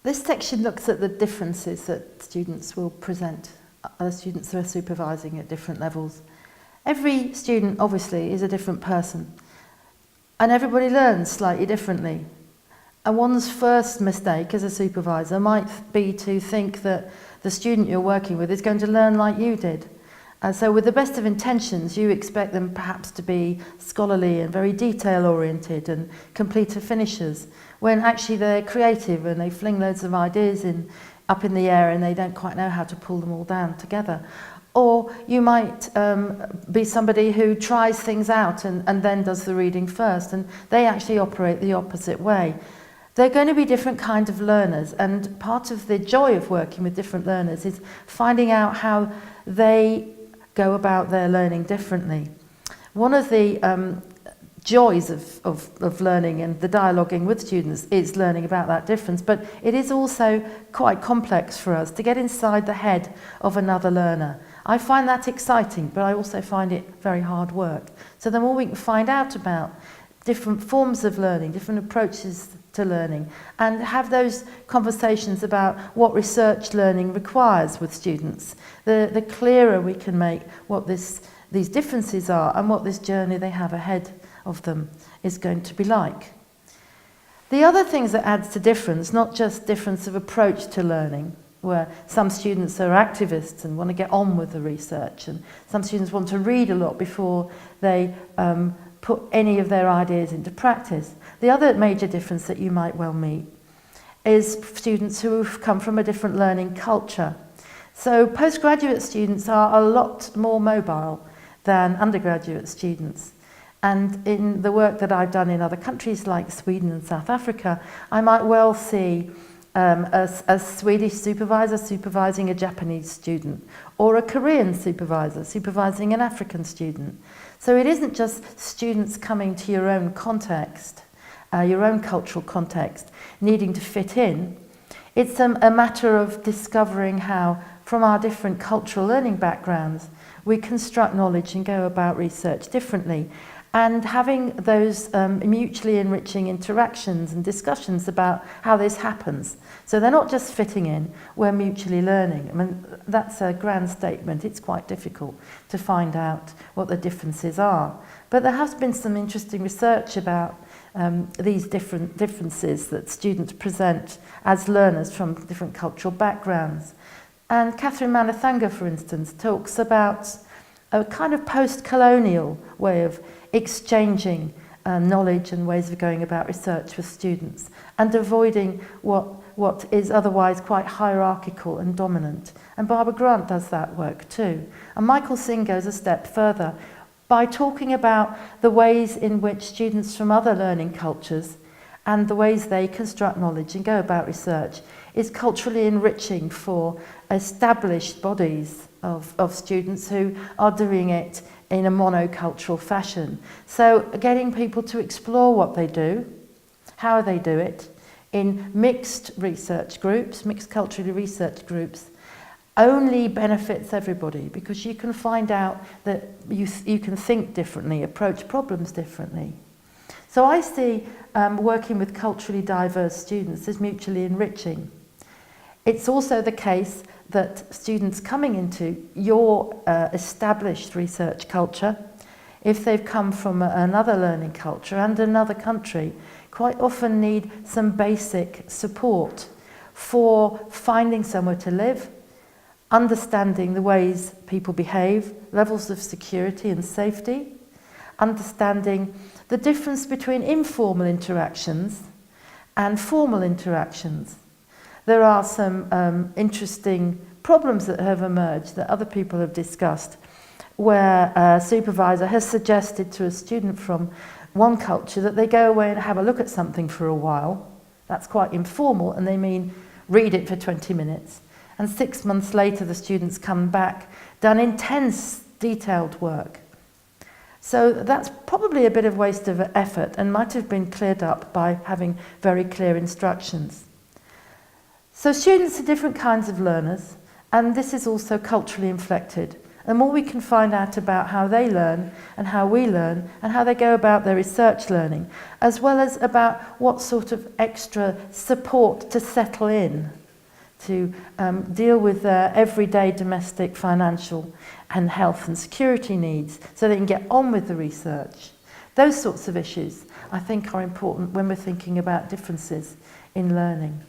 This section looks at the differences that students will present, students who are supervising at different levels. Every student, obviously, is a different person, and everybody learns slightly differently. And one's first mistake as a supervisor might be to think that the student you're working with is going to learn like you did. So with the best of intentions, you expect them perhaps to be scholarly and very detail-oriented and completer finishers, when actually they're creative and they fling loads of ideas up in the air and they don't quite know how to pull them all down together. Or you might be somebody who tries things out and then does the reading first, and they actually operate the opposite way. They're going to be different kinds of learners, and part of the joy of working with different learners is finding out how they go about their learning differently. One of the joys of learning and the dialoguing with students is learning about that difference, but it is also quite complex for us to get inside the head of another learner. I find that exciting, but I also find it very hard work. So the more we can find out about different forms of learning, different approaches to learning, and have those conversations about what research learning requires with students, the clearer we can make what these differences are and what this journey they have ahead of them is going to be like. The other things that adds to difference, not just difference of approach to learning, where some students are activists and want to get on with the research, and some students want to read a lot before they put any of their ideas into practice. The other major difference that you might well meet is students who have come from a different learning culture. So postgraduate students are a lot more mobile than undergraduate students. And in the work that I've done in other countries like Sweden and South Africa, I might well see a Swedish supervisor supervising a Japanese student, or a Korean supervisor supervising an African student. So it isn't just students coming to your own context, your own cultural context, needing to fit in. It's a matter of discovering how, from our different cultural learning backgrounds, we construct knowledge and go about research differently, and having those mutually enriching interactions and discussions about how this happens. So they're not just fitting in, we're mutually learning. I mean, that's a grand statement. It's quite difficult to find out what the differences are. But there has been some interesting research about these differences that students present as learners from different cultural backgrounds. And Catherine Manathanga, for instance, talks about a kind of post-colonial way of exchanging knowledge and ways of going about research with students, and avoiding what is otherwise quite hierarchical and dominant. And Barbara Grant does that work too. And Michael Singh goes a step further by talking about the ways in which students from other learning cultures and the ways they construct knowledge and go about research is culturally enriching for established bodies of students who are doing it in a monocultural fashion. So getting people to explore what they do, how they do it, in mixed research groups, mixed culturally research groups, only benefits everybody, because you can find out that you can think differently, approach problems differently. So I see working with culturally diverse students as mutually enriching. It's also the case that students coming into your established research culture, if they've come from another learning culture and another country, quite often need some basic support for finding somewhere to live, understanding the ways people behave, levels of security and safety, understanding the difference between informal interactions and formal interactions. There are some interesting problems that have emerged that other people have discussed, where a supervisor has suggested to a student from one culture that they go away and have a look at something for a while. That's quite informal, and they mean read it for 20 minutes. And 6 months later, the students come back, done intense, detailed work. So that's probably a bit of waste of effort and might have been cleared up by having very clear instructions. So students are different kinds of learners, and this is also culturally inflected. the more we can find out about how they learn and how we learn and how they go about their research learning, as well as about what sort of extra support to settle in, to deal with their everyday domestic, financial and health and security needs so they can get on with the research. Those sorts of issues I think are important when we're thinking about differences in learning.